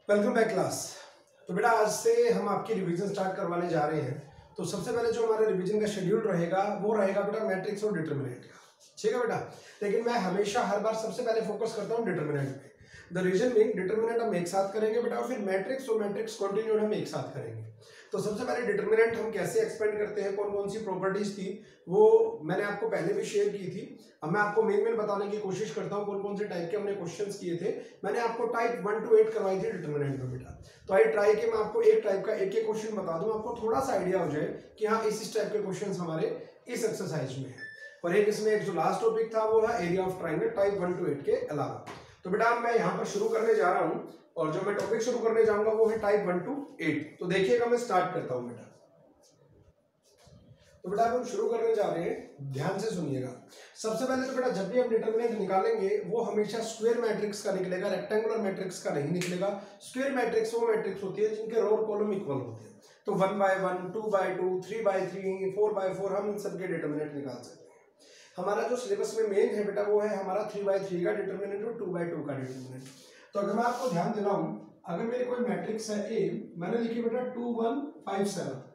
Welcome back class. तो बेटा आज से हम आपकी रिवीजन स्टार्ट करवाने जा रहे हैं। तो सबसे पहले जो हमारे रिवीजन का शेड्यूल रहेगा वो रहेगा बेटा मैट्रिक्स और डिटरमिनेंट का। ठीक है बेटा, लेकिन मैं हमेशा हर बार सबसे पहले फोकस करता हूँ डिटरमिनेंट पे। द रीजन बीइंग डिटरमिनेंट हम एक साथ करेंगे बेटा, और फिर मैट्रिक्स और मैट्रिक्स कंटिन्यूड हम एक साथ करेंगे। तो सबसे पहले डिटरमिनेंट हम कैसे एक्सपेंड करते हैं, कौन कौन सी प्रॉपर्टीज थी वो मैंने आपको पहले भी शेयर की थी। अब मैं आपको मेन बताने की कोशिश करता हूँ कौन कौन से टाइप के हमने क्वेश्चंस किए थे। मैंने आपको टाइप 1 to 8 करवाई थी डिटरमिनेंट में बेटा। तो आई ट्राई कि मैं आपको एक टाइप का एक एक क्वेश्चन बता दूं, आपको थोड़ा सा आइडिया हो जाए कि हाँ इस टाइप के क्वेश्चंस हमारे इस एक्सरसाइज में है। और एक इसमें एक जो लास्ट टॉपिक था वो है area of triangle type 1 to 8 के अलावा। तो बेटा मैं यहाँ पर शुरू करने जा रहा हूँ और जो मैं टॉपिक शुरू करने जाऊंगा वो है टाइप 1 to 8। तो देखिएगा मैं स्टार्ट करता हूँ बेटा। तो बेटा हम शुरू करने जा रहे हैं, ध्यान से सुनिएगा। सबसे पहले तो बेटा जब भी हम डिटरमिनेंट निकालेंगे वो हमेशा स्क्वायर मैट्रिक्स का निकलेगा, रेक्टेंगुलर मैट्रिक्स का नहीं निकलेगा। स्क्वायर मैट्रिक्स वो मैट्रिक्स होती है जिनके रो और कॉलम इक्वल होते हैं। तो 1/1, 2/2, 3/3, 4/4 हम इन सबके डिटरमिनेंट निकाल सकते हैं। हमारा जो सिलेबस में मेन है बेटा वो है हमारा 3/3 का डिटरमिनेंट और 2/2 का डिटरमिनेंट। तो अगर मैं आपको ध्यान दिलाऊं, अगर मेरे कोई मैट्रिक्स है ए, मैंने लिखी बेटा 2 1 5 7।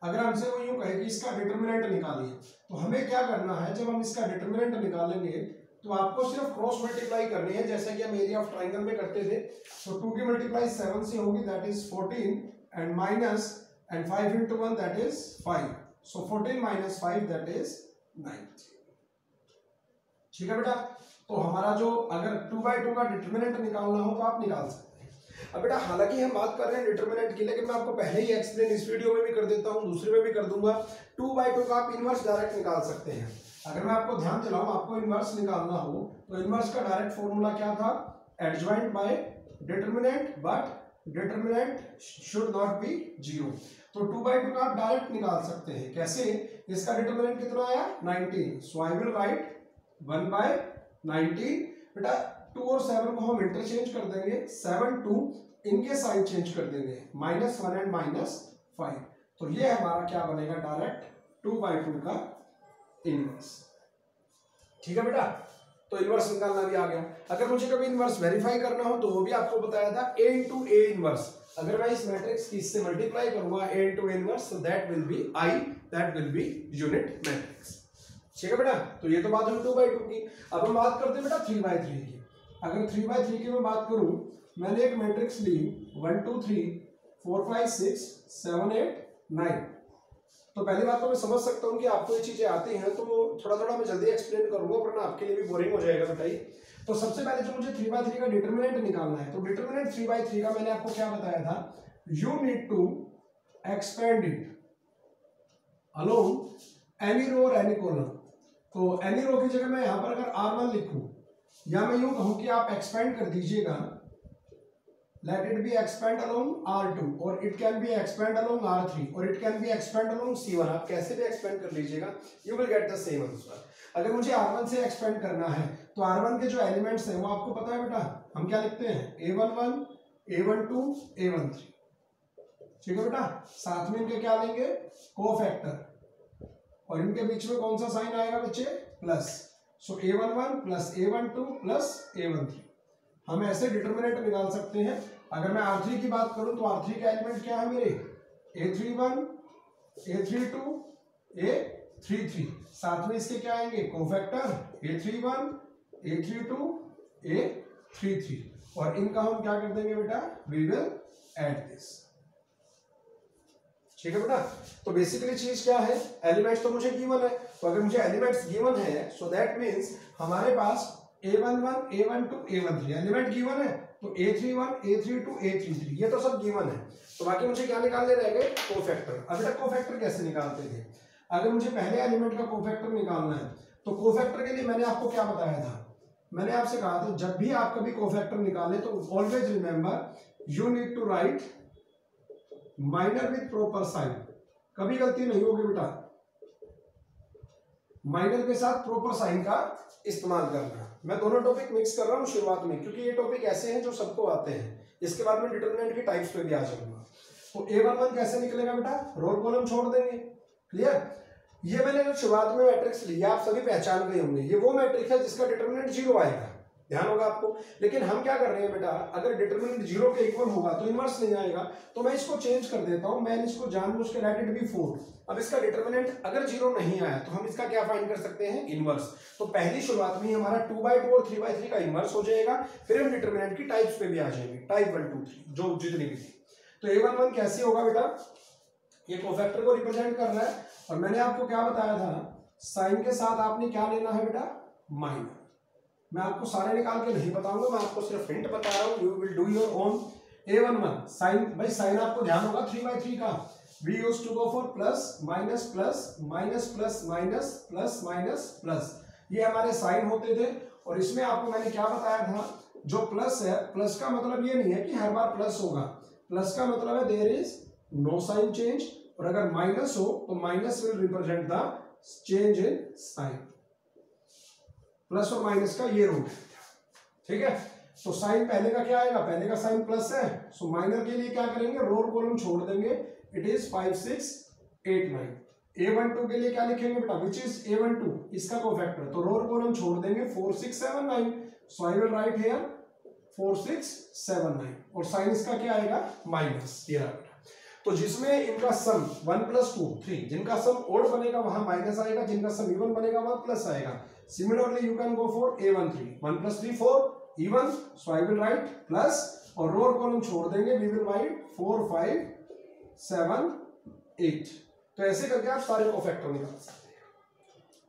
अगर हमसे वो यूं कहे कि इसका डिटरमिनेंट निकालिए, तो हमें क्या करना है, जब हम इसका डिटरमिनेंट निकालेंगे तो आपको सिर्फ क्रॉस मल्टीप्लाई करनी है, जैसा कि हम एरिया ऑफ ट्राइंगल में करते थे। तो 2 की मल्टीप्लाई 7 से होगी, that is 14, and minus and 5 into 1 that is 5। So 14 - 5 that is 9। ठीक है बेटा, तो हमारा जो अगर 2/2 का डिटरमिनेंट निकालना हो तो आप निकाल सकते हैं। अब बेटा हालांकि हम बात कर रहे हैं डिटरमिनेंट की, लेकिन मैं आपको पहले ही एक्सप्लेन इस वीडियो में भी कर देता हूं, दूसरे में भी कर दूंगा। 2/2 का आप इनवर्स डायरेक्ट निकाल सकते हैं। अगर मैं आपको ध्यान दिलाऊं, आपको इनवर्स निकालना हो तो इनवर्स का डायरेक्ट फॉर्मूला क्या था, adjoint by determinant, but determinant should not be 0। तो 2/2 का आप डायरेक्ट निकाल सकते हैं। कैसे, इसका डिटरमिनेंट कितना आया 19, सो आई विल राइट 1/19। बेटा 2 और 7 को हम इंटरचेंज कर देंगे, 7 2 इनके साइन चेंज कर देंगे, -1 एंड -5। तो ये हमारा क्या बनेगा, डायरेक्ट 2/2 का इनवर्स। ठीक है बेटा, तो इनवर्स निकालना भी आ गया। अगर मुझे कभी इनवर्स वेरीफाई करना हो तो वो भी आपको बताया था, a into a इनवर्स। अगर मैं इस मैट्रिक्स की इससे मल्टीप्लाई करूंगा a into a inverse, so that will be I, that will be unit matrix। ठीक है बेटा, तो ये तो बात हुई 2/2 की। अब हम बात करते हैं बेटा 3/3 की। अगर 3/3 की मैं बात करूं, मैंने एक मैट्रिक्स ली 1 2 3 4 5 6 7 8 9। तो पहली बात तो मैं समझ सकता हूं कि आपको ये चीजें आती हैं, तो थोड़ा थोड़ा मैं जल्दी एक्सप्लेन करूंगा, वरना आपके लिए भी बोरिंग हो जाएगा बेटा ये। तो सबसे पहले जो मुझे 3/3 का डिटरमिनेंट निकालना है, तो डिटरमिनेंट 3/3 का मैंने आपको क्या बताया था, you need to expand it along any row और एनी कॉलम। तो एनी रो की जगह मैं यहां पर अगर R1 लिखूं, या मैं यूं कहूं कि आप एक्सपेंड कर दीजिएगा, late it B expand along R2, और it can be expand along R3, और it can be expand along C1। आप कैसे भी एक्सपेंड कर लीजिएगा, you will get the same answer. अगर मुझे R1 से एक्सपेंड करना है तो R1 के जो एलिमेंट्स हैं वो आपको पता है बेटा, हम क्या लिखते हैं, A11 A12 A13। ठीक है बेटा, साथ में इनके क्या लेंगे, कोफैक्टर, और इनके बीच में कौन सा साइन आएगा बच्चे, प्लस। सो A11 plus A12 plus A13। हम ऐसे डिटरमिनेंट निकाल सकते हैं। अगर मैं R3 की बात करूं तो R3 के एलिमेंट क्या है मेरे, A31 A32 A33। साथ में इसके क्या आएंगे, कोफैक्टर A31 A32 A33, और इनका हम क्या कर देंगे बेटा, वी विल ऐड दिस। ठीक है बेटा, तो बेसिकली चीज क्या है, एलिमेंट्स तो मुझे गिवन है। तो अगर मुझे एलिमेंट्स गिवन है, सो दैट मींस हमारे पास A11 A12 A13 element given है, तो A31 A32 A33 ये तो सब गिवन है। तो बाकी मुझे क्या निकालने रह गए, कोफैक्टर। अब बेटा कोफैक्टर कैसे निकालते थे, अगर मुझे पहले एलिमेंट का कोफैक्टर निकालना है तो कोफैक्टर के लिए मैंने आपको क्या बताया था, मैंने आपसे कहा था जब भी आप कभी कोफैक्टर निकालें तो always remember you need to write minor with proper sign. कभी गलती नहीं होगी बेटा, माइनर के साथ प्रॉपर साइन का इस्तेमाल करना। मैं दोनों टॉपिक मिक्स कर रहा हूं शुरुआत में, क्योंकि ये टॉपिक ऐसे हैं जो सबको आते हैं। इसके बाद में डिटरमिनेंट की टाइप्स पे भी आ जाऊंगा। तो A11 कैसे निकलेगा बेटा, रो कॉलम छोड़ देंगे, क्लियर। ये मैंने जो शुरुआत में मैट्रिक्स लिया आप सभी पहचान गए होंगे, ये वो मैट्रिक्स है जिसका डिटरमिनेंट 0 आएगा। ध्यान होगा आपको। लेकिन हम क्या कर रहे हैं बेटा, अगर डिटरमिनेंट 0 के इक्वल होगा तो इनवर्स नहीं आएगा, तो मैं इसको चेंज कर देता हूं, मैं इसको जानबूझ के लेट इट बी 4। अब इसका डिटरमिनेंट अगर 0 नहीं आया तो हम इसका क्या फाइंड कर सकते हैं, इनवर्स। तो पहली शुरुआत में हमारा 2/2 और 3/3 का इनवर्स हो जाएगा, फिर हम डिटरमिनेंट की टाइप्स पे भी आ जाएंगे, टाइप 1 2 3 जो जितनी भी थी। तो a11 कैसे होगा बेटा, ये कोफैक्टर को रिप्रेजेंट कर रहा है, और मैंने आपको क्या बताया था, साइन के साथ आपने क्या लेना है बेटा, माइनर। मैं आपको सारे निकाल के नहीं बताऊंगा, मैं आपको सिर्फ हिंट बता रहा हूं, you will do your own. a11 sign, भाई साइन आपको ध्यान होगा 3/3 का, we used to go for plus minus plus minus plus minus plus minus plus, ये हमारे साइन होते थे। और इसमें आपको मैंने क्या बताया था, जो प्लस है, प्लस का मतलब ये नहीं है कि हर बार प्लस होगा, प्लस का मतलब है there is no sign change, और अगर माइनस हो तो minus will represent the change in sign. Plus और माइनस का ये रूल है, ठीक है। तो साइन पहले का क्या आएगा, पहले का साइन प्लस है, सो माइनर के लिए क्या करेंगे, रो और कॉलम छोड़ देंगे, इट इज 5 6 8 9। a12 के लिए क्या लिखेंगे बेटा, विच इज a12, इसका कोफैक्टर, तो रो और कॉलम छोड़ देंगे, 4 6 7 9, सो आई विल राइट हियर 4 6 7 9, और साइन इसका क्या आएगा, माइनस, ये रहा। तो जिसमें इनका सम 1 + 2 3, जिनका सम ओड बनेगा वहां माइनस आएगा, जिनका सम इवन बनेगा वहां प्लस आएगा। Similarly you can go for a13, 1 + 3 4 even, so I will write plus, और रो और कॉलम छोड़ देंगे, वी विल राइट 4 5 7 8। तो ऐसे करके आप सारे कोफैक्टर निकाल सकते हैं,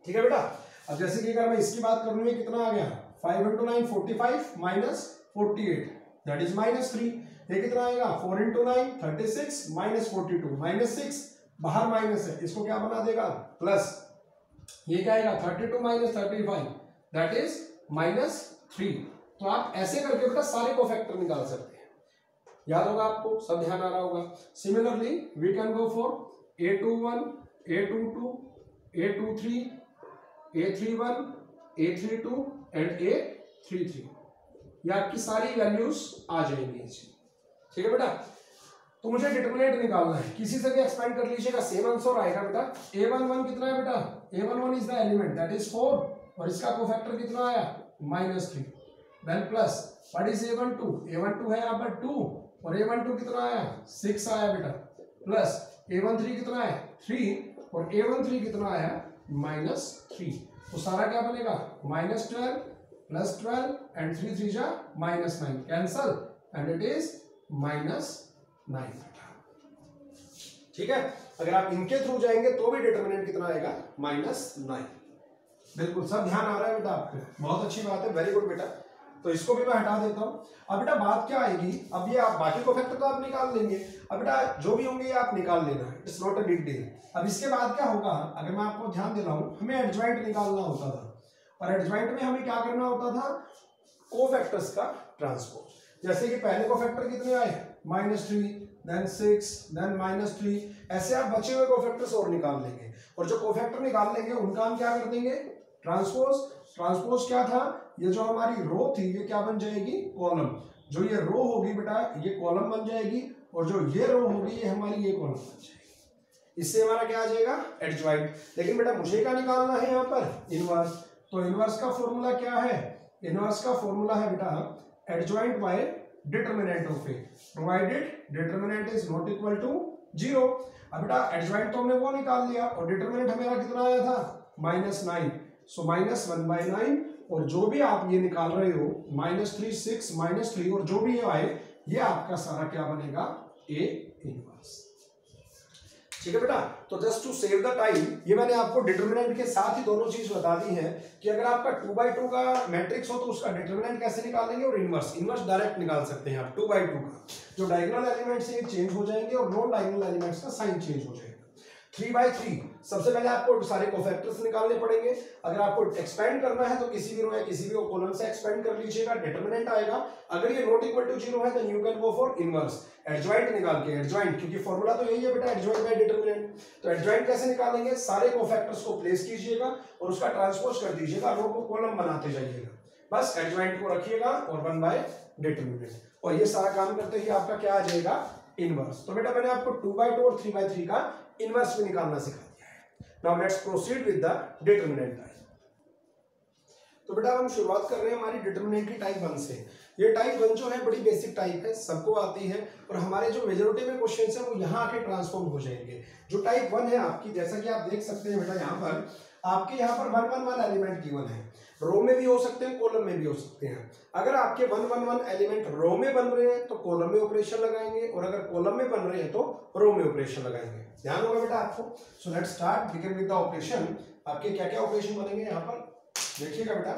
ठीक है बेटा। अब जैसे कि अगर मैं इसकी बात करूं, ये कितना आ गया, 5 × 9 45 माइनस 48, दैट इज -3। ये कितना आएगा, 4 × 9 36 माइनस 42, -6, बाहर माइनस है, इसको क्या बना देगा, प्लस। ये क्या आएगा, 32 माइनस 35, दैट इज -3। तो आप ऐसे करके बेटा सारे कोफैक्टर निकाल सकते हैं, याद होगा आपको, सब ध्यान आ रहा होगा। Similarly we can go for a21 a22 a23 a31 a32 and a33, ये आपकी सारी वैल्यूज आ जाएंगी, ठीक है बेटा। तो मुझे डिटरमिनेंट निकालना है, किसी से भी एक्सपेंड कर लीजिएगा, सेम आंसर आएगा बेटा। a11 कितना है बेटा, a11 is the element, that is 4, और इसका कोफैक्टर कितना आया, -3, then plus, what is a12, a12 है यहाँ पर 2, और a12 कितना आया, 6 आया बेटा, प्लस a13 कितना है, 3, और a13 कितना आया, -3। तो सारा क्या बनेगा, -12 + 12 एंड 3 3 जा -9, कैंसल, एंड इट इज -9, ठीक है। अगर आप इनके थ्रू जाएंगे तो भी डिटरमिनेंट कितना आएगा, -9। बिल्कुल सब ध्यान आ रहा है बेटा आपको, बहुत अच्छी बात है, वेरी गुड बेटा। तो इसको भी मैं हटा देता हूं। अब बेटा बात क्या आएगी, अब ये आप बाकी कोफैक्टर तो आप निकाल लेंगे, अब बेटा जो भी होंगे ये आप निकाल लेना, it's not a big deal. अब इसके बाद क्या होगा, अगर मैं आपको ध्यान दे रहा हूं, हमें एडजॉइंट निकालना होता था, और एडजॉइंट में हमें क्या करना होता था, कोफैक्टर्स का ट्रांसपोज। जैसे कि पहले कोफैक्टर कितने आए, -3, देन 6, देन -3, ऐसे आप बचे हुए कोफैक्टर्स और निकाल लेंगे, और जो कोफैक्टर निकाल लेंगे उनका हम क्या कर देंगे, ट्रांसपोज। ट्रांसपोज क्या था, ये जो हमारी रो थी ये क्या बन जाएगी, कॉलम। जो ये रो होगी बेटा ये कॉलम बन जाएगी, और जो ये रो होगी ये हमारी ये कॉलम बन जाएगी। इससे हमारा क्या आ जाएगा, एडजॉइंट। लेकिन बेटा मुझे क्या निकालना है यहाँ पर, इनवर्स। तो इनवर्स का फॉर्मूला क्या है, इनवर्स का फॉर्मूला है बेटा adjoint by determinant of A, provided determinant is not equal to 0। अब बेटा एडजॉइंट तो हमने वो निकाल लिया, और डिटरमिनेंट हमारा कितना आया था, -9, सो -1/9, और जो भी आप ये निकाल रहे हो, -3 6 -3, और जो भी ये आए ये आपका सारा क्या बनेगा, ए इनवर्स, ठीक है बेटा। तो just to save the time, ये मैंने आपको डिटरमिनेंट के साथ ही दोनों चीज बता दी है कि अगर आपका 2/2 का मैट्रिक्स हो तो उसका डिटरमिनेंट कैसे निकालेंगे, और इनवर्स डायरेक्ट निकाल सकते हैं आप 2/2 का। जो डायगोनल एलिमेंट्स हैं चेंज हो जाएंगे, और नॉन डायगोनल एलिमेंट्स का साइन चेंज हो जाएगा। 3/3 सबसे पहले आपको सारे कोफैक्टर्स निकालने पड़ेंगे। अगर आपको एक्सपेंड करना है तो किसी भी रो या किसी भी कॉलम से एक्सपेंड कर लीजिएगा, डिटरमिनेंट आएगा। अगर ये नॉट इक्वल टू 0 है then you can go for inverse, adjoint निकाल के, एडजॉइंट क्योंकि फॉर्मूला तो यही है बेटा, एडजॉइंट बाय डिटरमिनेंट। तो एडजॉइंट कैसे निकालेंगे, सारे कोफैक्टर्स को प्लेस कीजिएगा और उसका ट्रांसपोज कर दीजिएगा, रो को कॉलम बनाते जाइएगा, बस एडजॉइंट को रखिएगा और 1 बाय डिटरमिनेंट, और ये सारा काम करते ही आपका क्या आ जाएगा, इनवर्स। तो बेटा मैंने आपको 2/2 और 3/3 का इनवर्स भी निकालना सिखा दिया है। Now let's proceed with the determinant type. तो बेटा हम शुरुआत कर रहे हैं हमारी डिटरमिनेंट की टाइप 1 से। ये टाइप 1 जो है बड़ी बेसिक टाइप है, सबको आती है और हमारे जो मेजोरिटी में क्वेश्चन है वो यहाँ आके ट्रांसफॉर्म हो जाएंगे। जो टाइप 1 है आपकी, जैसा कि आप देख सकते हैं बेटा, यहाँ पर आपके यहाँ पर 1 1 1 एलिमेंट गिवन है, रो में भी हो सकते हैं, कॉलम में भी हो सकते हैं। अगर आपके 1 1 1 एलिमेंट रो में बन रहे हैं तो कॉलम में ऑपरेशन लगाएंगे, और अगर कॉलम में बन रहे हैं तो रो में ऑपरेशन लगाएंगे। ध्यान होगा बेटा आपको। So let's start, begin with the operation. आपके क्या क्या ऑपरेशन बनेंगे यहाँ पर देखिएगा बेटा।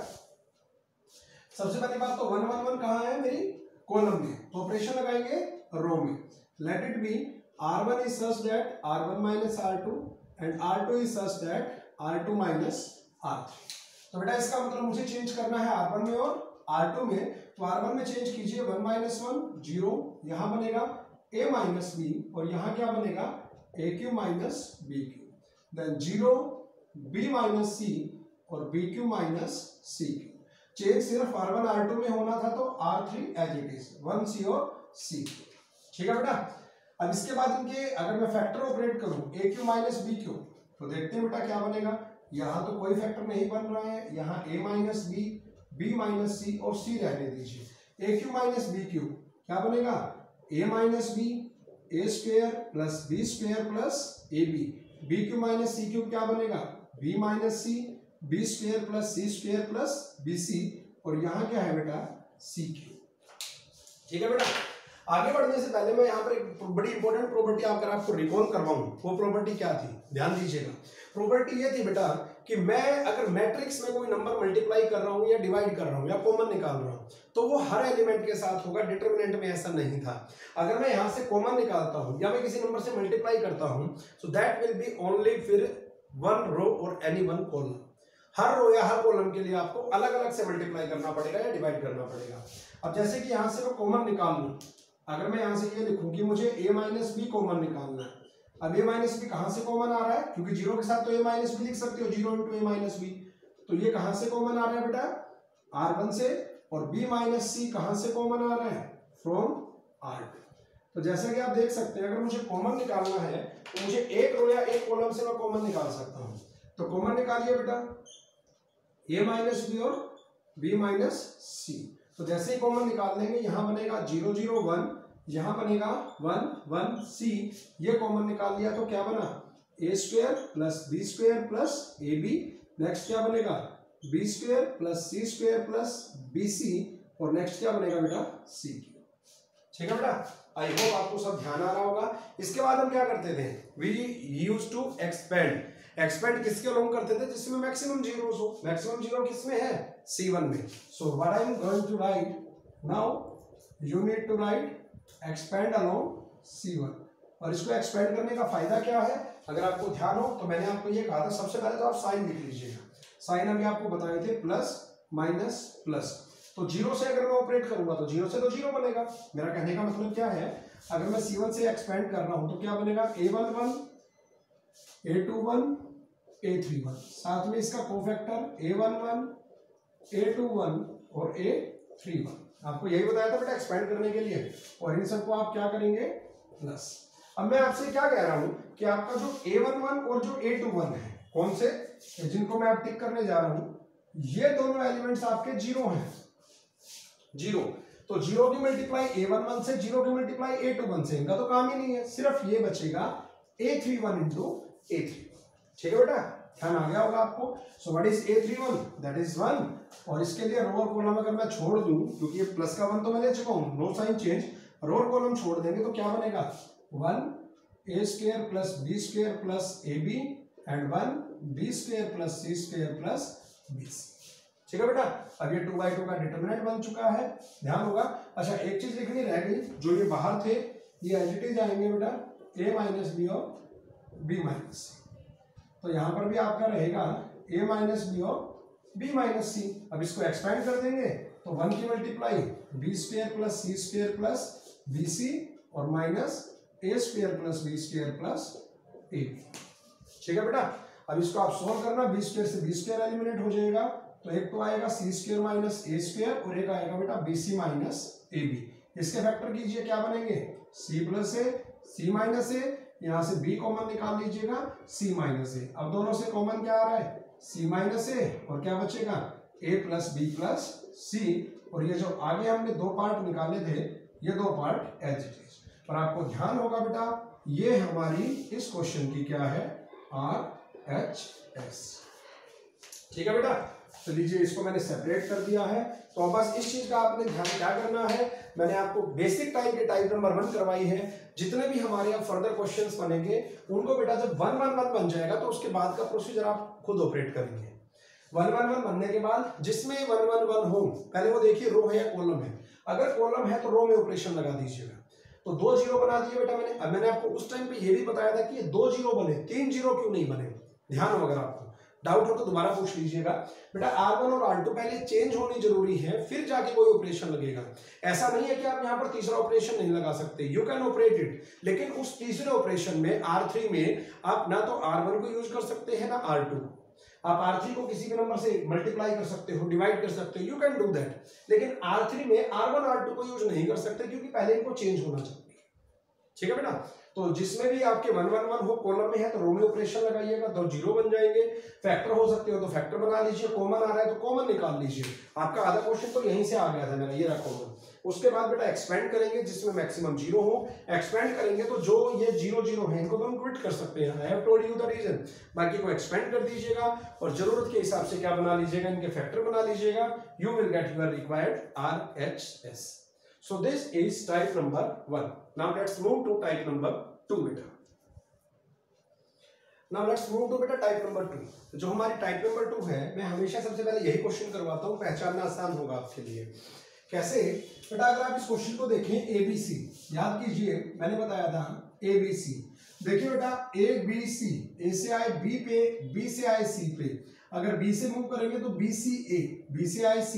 सबसे पहली बात तो 1 1 1 कहाँ है मेरी, कॉलम में, तो ऑपरेशन लगाएंगे रो में। Let it B R1 is such that R1 minus R2 and R2 is such that R2 minus R3। तो बेटा इसका मतलब मुझे चेंज करना है R1 में और R2 में, तो R1 में चेंज कीजिए 1 minus 1 0, यहाँ बनेगा A minus B और यहाँ क्या बनेगा AQ minus BQ, then 0 B minus C और BQ minus CQ। चेंज सिर्फ R1 R2 में होना था तो R3 as it is 1 C और CQ। ठीक है बेटा। अब इसके बाद इनके अगर मैं फैक्टर ऑपरेट करूं AQ माइनस BQ, तो देखते हैं बेटा क्या बनेगा। यहाँ तो कोई फैक्टर नहीं बन रहा है, यहाँ A minus B, B minus C और C रहने दीजिए। AQ माइनस BQ क्या बनेगा, A minus B, A square plus B square plus AB। BQ minus CQ क्या बनेगा, B minus C, B square plus C square plus BC, और यहाँ क्या है बेटा CQ। ठीक है बेटा। आगे बढ़ने से पहले मैं यहाँ पर एक बड़ी इंपॉर्टेंट प्रॉपर्टी अगर आपको रिकॉल करवाऊं, वो प्रॉपर्टी क्या थी, ध्यान दीजिएगा। प्रॉपर्टी ये थी बेटा कि मैं अगर मैट्रिक्स में कोई नंबर मल्टीप्लाई कर रहा हूँ या डिवाइड कर रहा हूँ या कॉमन निकाल रहा हूँ तो वो हर एलिमेंट के साथ होगा, डिटरमिनेंट में ऐसा नहीं था। अगर मैं यहाँ से कॉमन निकालता हूँ या मैं किसी नंबर से मल्टीप्लाई करता हूँ, so that will be only फिर 1 रो और एनी 1 कॉलम। हर रो या हर कॉलम के लिए आपको अलग अलग से मल्टीप्लाई करना पड़ेगा या डिवाइड करना पड़ेगा। अब जैसे कि यहाँ से मैं कॉमन निकाल लूँ, अगर मैं यहाँ से ये लिखूं कि मुझे A माइनस बी कॉमन निकालना है। अब A माइनस बी कहाँ से कॉमन आ रहा है, क्योंकि जीरो के साथ तो A माइनस बी लिख सकते हो, 0 इंटू A माइनस बी, तो ये कहाँ से कॉमन आ रहा है बेटा, R1 से, और B माइनस सी कहाँ से कॉमन आ रहा है, फ्रॉम R2। तो जैसा कि आप देख सकते हैं अगर मुझे कॉमन निकालना है तो मुझे एक रो या एक कॉलम से मैं कॉमन निकाल सकता हूँ। तो कॉमन निकालिए बेटा, A माइनस बी और B माइनस सी। तो जैसे ही कॉमन निकाल लेंगे यहाँ बनेगा 0 0 1, यहाँ बनेगा 1 1 C। ये कॉमन निकाल लिया तो क्या बना, A square plus B square plus AB। Next क्या बनेगा, B square plus C square plus BC, और नेक्स्ट क्या बनेगा बेटा CQ। ठीक है बेटा, आई होप आपको सब ध्यान आ रहा होगा। इसके बाद हम क्या करते थे, we use to expand. Expand किसके अलोंग करते थे, जिसमें मैक्सिमम जीरोस हो। मैक्सिमम जीरो किसमें है, C1 में। So what I am going to write now, you need to write expand along C1। और इसको एक्सपेंड करने का फायदा क्या है, अगर आपको ध्यान हो तो मैंने आपको ये कहा था, सबसे पहले तो आप साइन लिख लीजिएगा। साइन अभी आपको बताए थे प्लस माइनस प्लस, तो जीरो से अगर मैं ऑपरेट करूंगा तो जीरो से तो जीरो बनेगा। मेरा कहने का मतलब क्या है, अगर मैं C1 से एक्सपेंड कर रहा हूं तो क्या बनेगा, A11 A21 A31, साथ में इसका कोफैक्टर A11 A21 और A31। आपको यही बताया था बेटा एक्सपेंड करने के लिए, और इन सबको आप क्या करेंगे प्लस। अब मैं आपसे क्या कह रहा हूं कि आपका जो A11 और जो A21 है, कौन से, जिनको मैं आप टिक करने जा रहा हूं, ये दोनों एलिमेंट्स आपके जीरो हैं, जीरो। तो जीरो की मल्टीप्लाई A11 से, जीरो की मल्टीप्लाई A21 से, इनका तो काम ही नहीं है, सिर्फ ये बचेगा A31 इंटू A31। ठीक है बेटा, ध्यान आ गया होगा आपको। So what is A31, that is 1, और इसके लिए रो और कॉलम अगर मैं छोड़ दूं, क्योंकि ये प्लस का 1 तो मैं ले चुका हूं, नो साइन चेंज, रो और कॉलम छोड़ देंगे तो क्या बनेगा, 1 A square plus B square plus AB and 1 B square plus C square plus BC। ठीक है बेटा, अब ये 2/2 का डिटरमिनेंट बन चुका है, ध्यान होगा। अच्छा एक चीज लिखनी रह गई, जो ये बाहर थे ये एज इट इज आएंगे बेटा, A माइनस बी और B माइनस सी। तो यहाँ पर भी आपका रहेगा A माइनस बी और B माइनस सी। अब इसको एक्सपेंड कर देंगे तो 1 की multiply B square plus C square plus BC और minus A square plus B square plus AB। ठीक है बेटा, अब इसको आप सोल्व करना, B स्क्वायर से B स्क्वायर एलिमिनेट हो जाएगा, तो एक तो आएगा C square minus A square और एक आएगा बेटा BC माइनस AB। इसके फैक्टर कीजिए, क्या बनेंगे, C plus A, C minus A, यहाँ से B कॉमन निकाल लीजिएगा, C माइनस A। अब दोनों से कॉमन क्या आ रहा है, C माइनस A, और क्या बचेगा ए प्लस बी प्लस सी, और ये जो आगे हमने दो पार्ट निकाले थे ये दो पार्ट एज इट इज। और आपको ध्यान होगा बेटा ये हमारी इस क्वेश्चन की क्या है, आर एच एस। ठीक है बेटा, तो लीजिए इसको मैंने सेपरेट कर दिया है। तो बस इस चीज का आपने ध्यान क्या करना है, मैंने आपको बेसिक टाइप के टाइप नंबर 1 करवाई है। जितने भी हमारे यहाँ फर्दर क्वेश्चंस बनेंगे उनको बेटा जब 111 बन जाएगा तो उसके बाद का प्रोसीजर आप खुद ऑपरेट करेंगे। 111 बनने के बाद जिसमें 111 हो, पहले वो देखिए रो है या कॉलम है। अगर कॉलम है तो रो में ऑपरेशन लगा दीजिएगा। तो 2 जीरो बना दिए बेटा मैंने। अब मैंने आपको उस टाइम पे ये भी बताया था कि ये 2 जीरो बने, 3 जीरो क्यों नहीं बने। ध्यान हो, अगर आपको डाउट हो तो दोबारा पूछ लीजिएगा। बेटा R1 और R2 पहले चेंज होनी जरूरी है, फिर जाके कोई ऑपरेशन लगेगा। ऐसा नहीं है कि आप यहाँ पर तीसरा ऑपरेशन नहीं लगा सकते, यू कैन ऑपरेट इट, लेकिन उस तीसरे ऑपरेशन में R3 में आप ना तो R1 को यूज कर सकते हैं ना R2। आप R3 को किसी भी नंबर से मल्टीप्लाई कर सकते हो, डिवाइड कर सकते हो, यू कैन डू दैट, लेकिन R3 में R1 R2 को यूज नहीं कर सकते क्योंकि पहले इनको चेंज होना चाहिए। ठीक है बेटा, तो जिसमें भी आपके 111 हो कॉलम में है तो रो में ऑपरेशन लगाइएगा, तो जीरो बन जाएंगे। फैक्टर हो सकते हो तो फैक्टर बना लीजिए, कॉमन आ रहा है तो कॉमन निकाल लीजिए। आपका आधा क्वेश्चन तो यहीं से आ गया था मेरा, ये रहा कॉमन। उसके बाद बेटा एक्सपेंड करेंगे जिसमें मैक्सिमम जीरो हो। एक्सपेंड करेंगे तो जो ये जीरो जीरो है इनको तो हम क्विट कर सकते हैं, I have told you the reason. बाकी को एक्सपेंड कर दीजिएगा और जरूरत के हिसाब से क्या बना लीजिएगा, इनके फैक्टर बना लीजिएगा। You will get your required RHS। So this is type number 1. Now let's move to type number 2 beta. Now let's move to beta type number 2. जो हमारी type number 2 है, मैं हमेशा सबसे पहले यही क्वेश्चन करवाता हूँ, पहचानना आसान होगा आपके लिए। कैसे बेटा, अगर आप इस क्वेश्चन को देखें ABC, याद कीजिए मैंने बताया था ABC। देखिए बेटा ABC, A से आए B पे, B से आए C पे, अगर B से मूव करेंगे तो B से A, B से आए C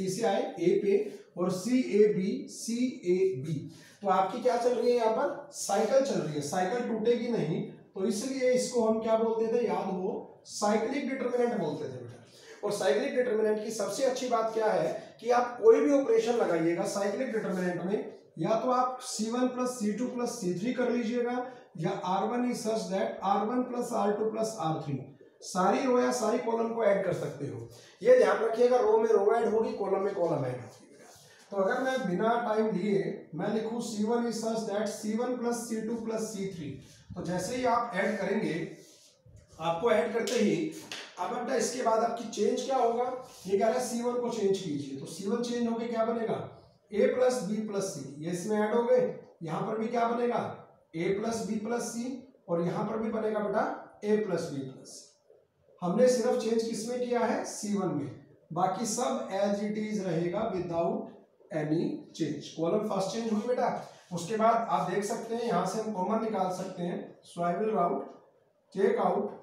से आए A पे, और CAB। तो आपकी क्या चल रही है, यहाँ पर साइकिल चल रही है, साइकिल टूटेगी नहीं, तो इसलिए इसको हम क्या बोलते थे, याद हो, साइक्लिक डिटरमिनेंट बोलते थे बेटा। और साइक्लिक डिटरमिनेंट की सबसे अच्छी बात क्या है कि आप कोई भी ऑपरेशन लगाइएगा साइक्लिक डिटरमिनेंट में, या तो आप C1 plus C2 plus C3 कर लीजिएगा, या R1 is such that R1 plus R2 plus R3, सारी रो या सारी कॉलम को ऐड कर सकते हो। ये ध्यान रखिएगा, रो में रो ऐड होगी, कॉलम में कॉलम ऐड होगी। तो अगर मैं बिना टाइम लिए मैं लिखूं C1 is such that C1 plus C2 plus C3, तो जैसे ही आप ऐड करेंगे, आपको ऐड करते ही अब बेटा इसके बाद आपकी चेंज क्या होगा, ये कह रहा है C1 को चेंज कीजिए, तो C1 चेंज होके क्या बनेगा, A plus B plus C, ये इसमें ऐड हो गए। यहाँ पर भी क्या बनेगा, A plus B plus C, और यहाँ पर भी बनेगा बेटा A प्लस B प्लस। हमने सिर्फ चेंज किसमें किया है, C1 में, बाकी सब एज इट इज रहेगा without any change. Column first change हुई बेटा। उसके बाद आप देख सकते हैं यहाँ से हम कॉमन निकाल सकते हैं, so I will write take out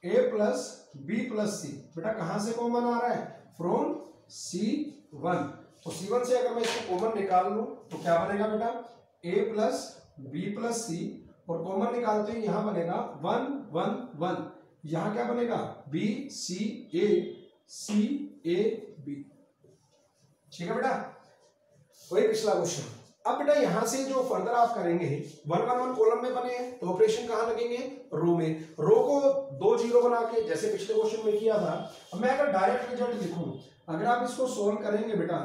A plus B plus C। बेटा कहाँ से कॉमन आ रहा है, फ्रॉम C1। तो C1 से अगर मैं इसको कॉमन निकाल लूं तो क्या बनेगा बेटा, A plus B plus C, और कॉमन निकालते हैं यहाँ बनेगा 1 1 1, यहाँ क्या बनेगा B C A C A B। ठीक है बेटा, वही पिछला क्वेश्चन। अब बेटा यहां से जो फर्दर आप करेंगे, 111 कॉलम में बने हैं तो ऑपरेशन कहां लगेंगे, रो में। रो को 2 जीरो बना के जैसे पिछले क्वेश्चन में किया था। अब मैं अगर डायरेक्ट रिजल्ट लिखूं, अगर आप इसको सोल्व करेंगे बेटा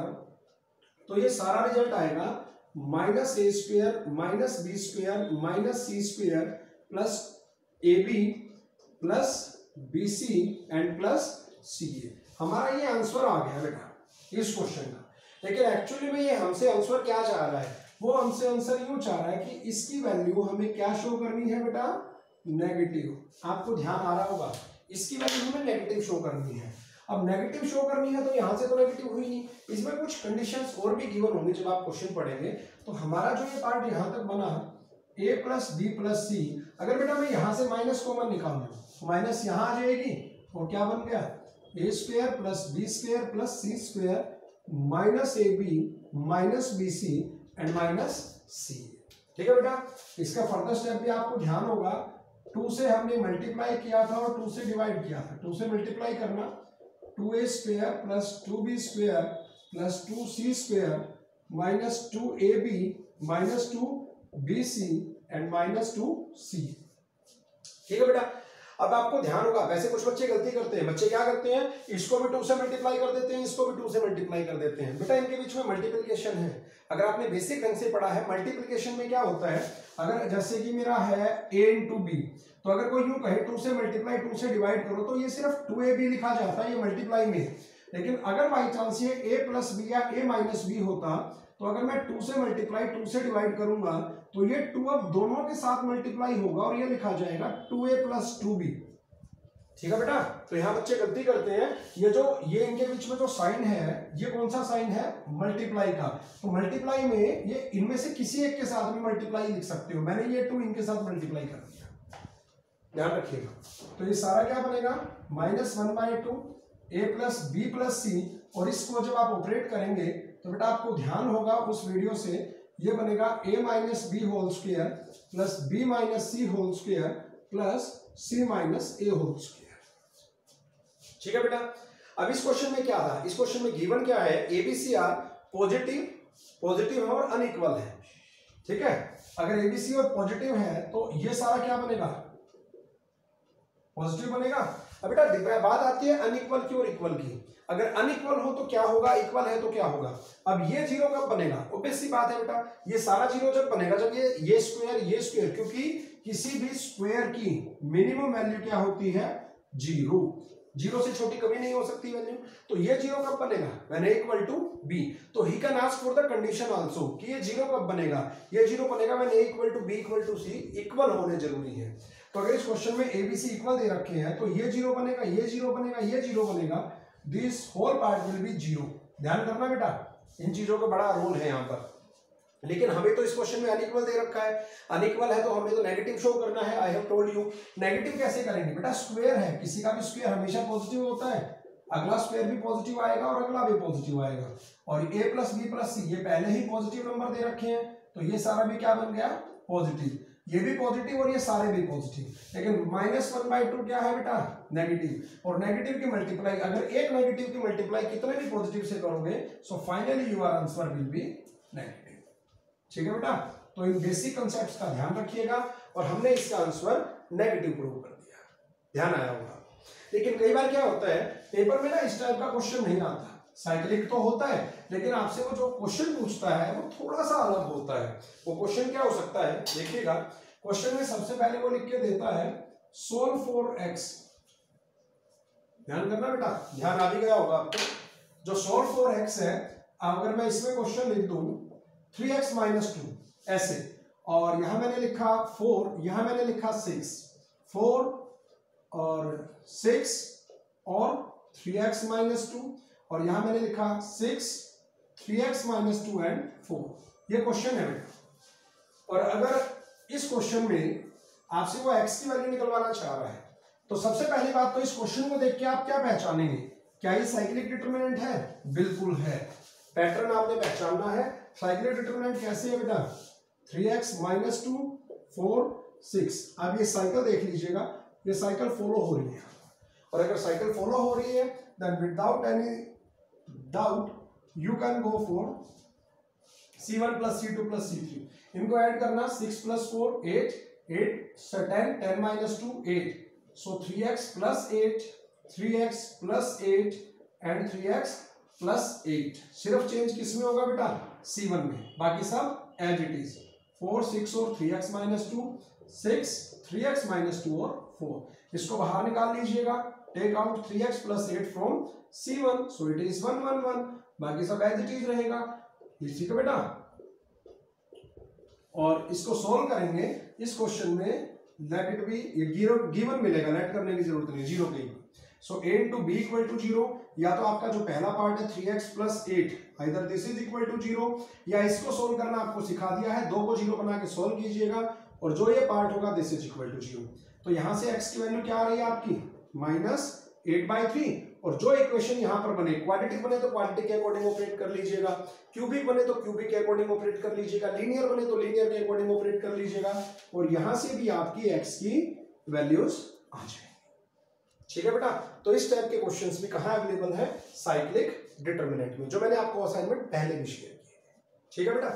तो ये सारा रिजल्ट आएगा minus A square minus B square minus C square plus AB plus BC and plus CA। हमारा ये आंसर आ गया बेटा इस क्वेश्चन का। लेकिन एक्चुअली में ये हमसे आंसर क्या चाह रहा है, वो हमसे आंसर यूं चाह रहा है कि इसकी वैल्यू हमें क्या शो करनी है बेटा, नेगेटिव। आपको ध्यान आ रहा होगा, इसकी वैल्यू हमें नेगेटिव शो करनी है। अब नेगेटिव शो करनी है तो यहाँ से तो नेगेटिव हुई नहीं, इसमें कुछ कंडीशंस और भी गिवन होंगे जब आप क्वेश्चन पढ़ेंगे। तो हमारा जो ये पार्ट यहाँ तक बना A plus B plus C, अगर बेटा मैं यहाँ से माइनस कॉमन निकाल लूँ तो माइनस यहाँ आ जाएगी, और क्या बन गया, A square plus B square plus C square minus AB minus BC and minus C। ठीक है बेटा, इसका फर्दर स्टेप भी आपको ध्यान होगा। 2 से हमने मल्टीप्लाई किया था और 2 से डिवाइड किया था। 2 से मल्टीप्लाई करना, 2A square plus 2B square plus 2C square minus 2AB minus 2BC and minus 2C। ठीक है बेटा, अब आपको ध्यान होगा, वैसे कुछ बच्चे गलती करते हैं, बच्चे क्या करते हैं, इसको भी 2 से मल्टीप्लाई कर देते हैं, इसको भी 2 से मल्टीप्लाई कर देते हैं। बेटा इनके बीच में मल्टीप्लिकेशन है। अगर आपने बेसिक ढंग से पढ़ा है, मल्टीप्लिकेशन में क्या होता है, अगर जैसे कि मेरा है a इंटू बी, तो अगर कोई यूं कहे 2 से मल्टीप्लाई 2 से डिवाइड करो तो ये सिर्फ 2ab लिखा जाता है, ये मल्टीप्लाई में। लेकिन अगर बाई चांस ये a प्लस बी या a माइनस बी होता, तो अगर मैं 2 से मल्टीप्लाई 2 से डिवाइड करूंगा तो ये 2 अब दोनों के साथ मल्टीप्लाई होगा और ये लिखा जाएगा 2a प्लस 2b। ठीक है बेटा, तो यहां बच्चे गलती करते हैं, ये इनके बीच में जो साइन है, ये कौन सा साइन है, मल्टीप्लाई का। तो मल्टीप्लाई में ये इनमें से किसी एक के साथ भी मल्टीप्लाई लिख सकते हो, मैंने ये 2 इनके साथ मल्टीप्लाई कर दिया, ध्यान रखिएगा। तो ये सारा क्या बनेगा, -1/2 a प्लस बी प्लस सी, और इसको जब आप ऑपरेट करेंगे तो बेटा आपको ध्यान होगा उस वीडियो से, ये बनेगा a minus B whole square plus b minus C whole square plus c minus a whole square. ठीक है बेटा, अब इस क्वेश्चन में क्या था, इस क्वेश्चन में गिवन क्या है, एबीसी आर पॉजिटिव और अनइक्वल है। ठीक है, अगर एबीसी और पॉजिटिव है तो ये सारा क्या बनेगा, पॉजिटिव बनेगा। अब बेटा बात आती है अनइक्वल की और इक्वल की। अगर अनइक्वल हो तो क्या होगा, इक्वल है तो क्या होगा। अब ये जीरो कब बनेगा, ऑब्वियस सी बात है बेटा, ये सारा जीरो जब बनेगा जब ये स्क्वायर, क्योंकि किसी भी स्क्वायर की मिनिमम वैल्यू क्या होती है, जीरो से छोटी कभी नहीं हो सकती वैल्यू। तो ये जीरो कब बनेगा, when a equal to b। तो he can ask for the condition also कि ये जीरो कब बनेगा, ये जीरो बनेगा when a equal to b equal to c, equal होने जरूरी है। तो अगर इस क्वेश्चन में a b c इक्वल दे रखे हैं तो ये जीरो बनेगा, ये जीरो बनेगा, ये जीरो बनेगा, this whole part will be zero. ध्यान करना बेटा, इन चीजों का बड़ा रोल है यहाँ पर। लेकिन हमें तो इस क्वेश्चन में अनइक्वल दे रखा है, अनइक्वल है तो हमें तो नेगेटिव शो करना है। आई हैव टोल्ड यू, नेगेटिव कैसे करेंगे बेटा, स्क्वायर है, किसी का भी स्क्वायर हमेशा पॉजिटिव होता है, अगला स्क्वायर भी पॉजिटिव आएगा और अगला भी पॉजिटिव आएगा। और a प्लस बी प्लस सी ये पहले ही पॉजिटिव नंबर दे रखे हैं, तो ये सारा भी क्या बन गया, पॉजिटिव, ये भी पॉजिटिव और ये सारे भी पॉजिटिव। लेकिन -1/2 क्या है बेटा, नेगेटिव, और नेगेटिव की मल्टीप्लाई, अगर एक नेगेटिव की मल्टीप्लाई कितने भी पॉजिटिव से करोगे, so finally your answer will be negative. ठीक है बेटा, तो इन बेसिक कॉन्सेप्ट्स का ध्यान रखिएगा, और हमने इसका आंसर नेगेटिव प्रूव कर दिया, ध्यान आया होगा। लेकिन कई बार क्या होता है, पेपर में ना इस टाइप का क्वेश्चन नहीं आता, साइक्लिक तो होता है, लेकिन आपसे वो जो क्वेश्चन पूछता है वो थोड़ा सा अलग होता है। वो क्वेश्चन क्या हो सकता है, देखिएगा, क्वेश्चन में सबसे पहले वो लिख के देता है सोल्व फॉर x। ध्यान करना बेटा, ध्यान आ भी गया होगा आपको। जो सोल्व फॉर x है, अगर मैं इसमें क्वेश्चन लिख दूं 3x माइनस 2 ऐसे, और यहां मैंने लिखा 4, यहां मैंने लिखा 6, 4 और 6 और 3x माइनस 2, और यहां मैंने लिखा 6, 3x माइनस 2 एंड 4। ये क्वेश्चन है बेटा। और अगर इस क्वेश्चन में आपसे वो x की वैल्यू निकलवाना चाह रहा है, तो सबसे पहली बात तो इस क्वेश्चन को देख के आप क्या पहचानेंगे, क्या ये साइक्लिक डिटरमिनेंट है, बिल्कुल है। पैटर्न आपने पहचानना है, साइक्लिक डिटरमिनेंट कैसे है बेटा, 3x माइनस 2 4 6। अब ये साइकिल देख लीजिएगा, ये साइकिल फॉलो हो रही है, और अगर साइकिल फॉलो हो रही है then without any doubt you can go for c1 plus c2 plus c3। इनको ऐड करना, 6 plus 4 8, 8 10, 10 minus 2 8, so 3x plus 8, 3x plus 8 and 3x plus 8। सिर्फ चेंज किस में होगा बेटा, c1 में, बाकी सब एज इट इज। 4 6 और 3x माइनस 2, 6 3x माइनस 2 और 4। इसको बाहर निकाल लीजिएगा, take out 3x plus 8 from c1, so it is 1 1 1, बाकी सब एज इट इज रहेगा। ठीक है बेटा, और इसको सॉल्व करेंगे, इस क्वेश्चन में लेट इट बी, ये गिवन मिलेगा, लेट करने की जरूरत नहीं, जीरो के। So a into B equal to 0, या तो आपका जो पहला पार्ट है 3x plus 8, either this is equal to 0, या इसको सोल्व करना आपको सिखा दिया है, 2 को 0 बना के सोल्व कीजिएगा, और जो ये पार्ट होगा दिस इज इक्वल टू 0। तो यहां से x की वैल्यू क्या आ रही है आपकी, -8/3, और जो इक्वेशन यहां पर बने, क्वाड्रेटिक बने तो क्वाड्रेटिक के अकॉर्डिंग ऑपरेट कर लीजिएगा, क्यूबिक बने तो क्यूबिक के अकॉर्डिंग ऑपरेट कर लीजिएगा, लीनियर बने तो लीनियर के अकॉर्डिंग ऑपरेट कर लीजिएगा, और यहां से भी आपकी x की वैल्यूज आ जाएंगी। ठीक है बेटा, तो इस टाइप के क्वेश्चंस भी कहां अवेलेबल है, साइक्लिक डिटरमिनेंट में, जो मैंने आपको असाइनमेंट पहले भी शेयर किए। ठीक है बेटा।